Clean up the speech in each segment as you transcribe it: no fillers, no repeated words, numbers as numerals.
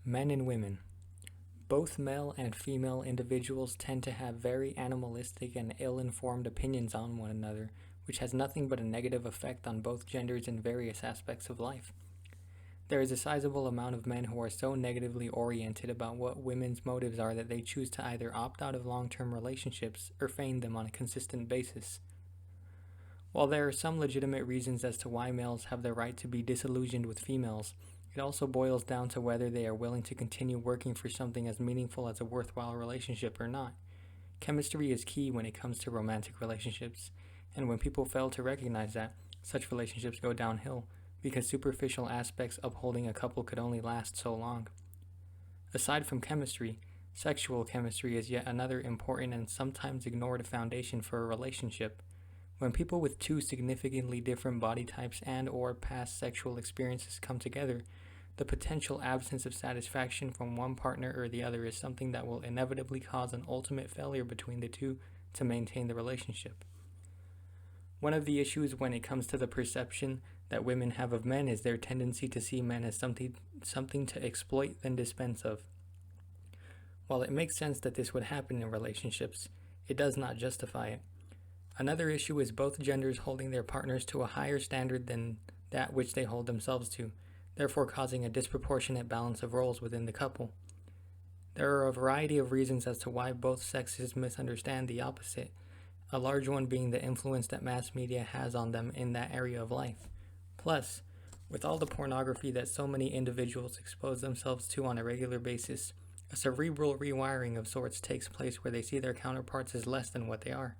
Men and women. Both male and female individuals tend to have very animalistic and ill-informed opinions on one another, which has nothing but a negative effect on both genders in various aspects of life. There is a sizable amount of men who are so negatively oriented about what women's motives are that they choose to either opt out of long-term relationships or feign them on a consistent basis. While there are some legitimate reasons as to why males have the right to be disillusioned with females, it also boils down to whether they are willing to continue working for something as meaningful as a worthwhile relationship or not. Chemistry is key when it comes to romantic relationships, and when people fail to recognize that, such relationships go downhill because superficial aspects upholding a couple could only last so long. Aside from chemistry, sexual chemistry is yet another important and sometimes ignored foundation for a relationship. When people with two significantly different body types and/or past sexual experiences come together, the potential absence of satisfaction from one partner or the other is something that will inevitably cause an ultimate failure between the two to maintain the relationship. One of the issues when it comes to the perception that women have of men is their tendency to see men as something to exploit and dispense of. While it makes sense that this would happen in relationships, it does not justify it. Another issue is both genders holding their partners to a higher standard than that which they hold themselves to, therefore causing a disproportionate balance of roles within the couple. There are a variety of reasons as to why both sexes misunderstand the opposite, a large one being the influence that mass media has on them in that area of life. Plus, with all the pornography that so many individuals expose themselves to on a regular basis, a cerebral rewiring of sorts takes place where they see their counterparts as less than what they are.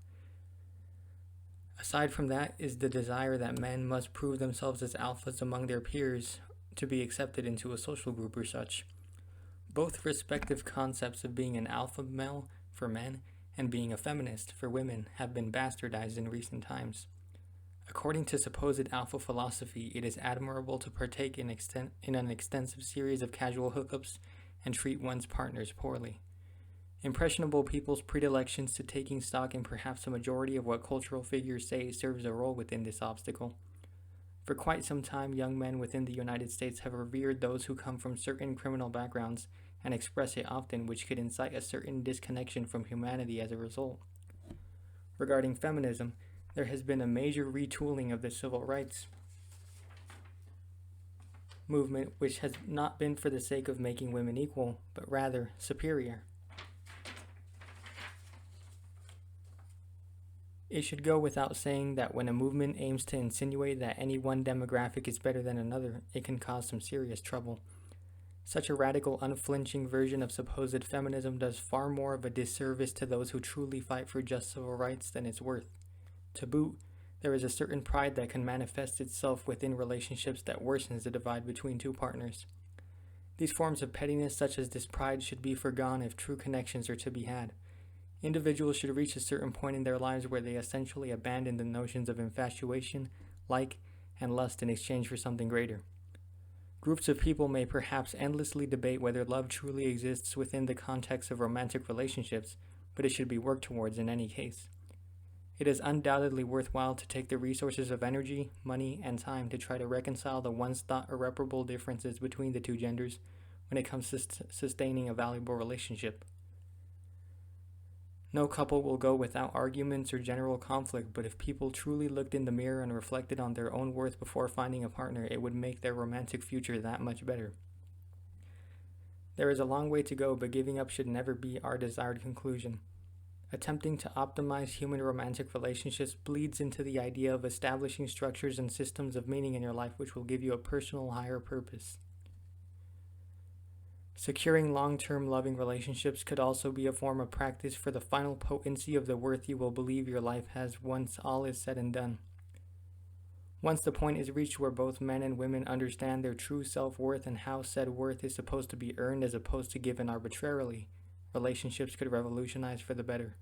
Aside from that is the desire that men must prove themselves as alphas among their peers to be accepted into a social group or such. Both respective concepts of being an alpha male for men and being a feminist for women have been bastardized in recent times. According to supposed alpha philosophy, it is admirable to partake in an extensive series of casual hookups and treat one's partners poorly. Impressionable people's predilections to taking stock in perhaps a majority of what cultural figures say serves a role within this obstacle. For quite some time, young men within the United States have revered those who come from certain criminal backgrounds and express it often, which could incite a certain disconnection from humanity as a result. Regarding feminism, there has been a major retooling of the civil rights movement, which has not been for the sake of making women equal, but rather superior. It should go without saying that when a movement aims to insinuate that any one demographic is better than another, it can cause some serious trouble. Such a radical, unflinching version of supposed feminism does far more of a disservice to those who truly fight for just civil rights than it's worth. To boot, there is a certain pride that can manifest itself within relationships that worsens the divide between two partners. These forms of pettiness such as this pride should be forgone if true connections are to be had. Individuals should reach a certain point in their lives where they essentially abandon the notions of infatuation, like, and lust in exchange for something greater. Groups of people may perhaps endlessly debate whether love truly exists within the context of romantic relationships, but it should be worked towards in any case. It is undoubtedly worthwhile to take the resources of energy, money, and time to try to reconcile the once thought irreparable differences between the two genders when it comes to sustaining a valuable relationship. No couple will go without arguments or general conflict, but if people truly looked in the mirror and reflected on their own worth before finding a partner, it would make their romantic future that much better. There is a long way to go, but giving up should never be our desired conclusion. Attempting to optimize human romantic relationships bleeds into the idea of establishing structures and systems of meaning in your life which will give you a personal higher purpose. Securing long-term loving relationships could also be a form of practice for the final potency of the worth you will believe your life has once all is said and done. Once the point is reached where both men and women understand their true self-worth and how said worth is supposed to be earned as opposed to given arbitrarily, relationships could revolutionize for the better.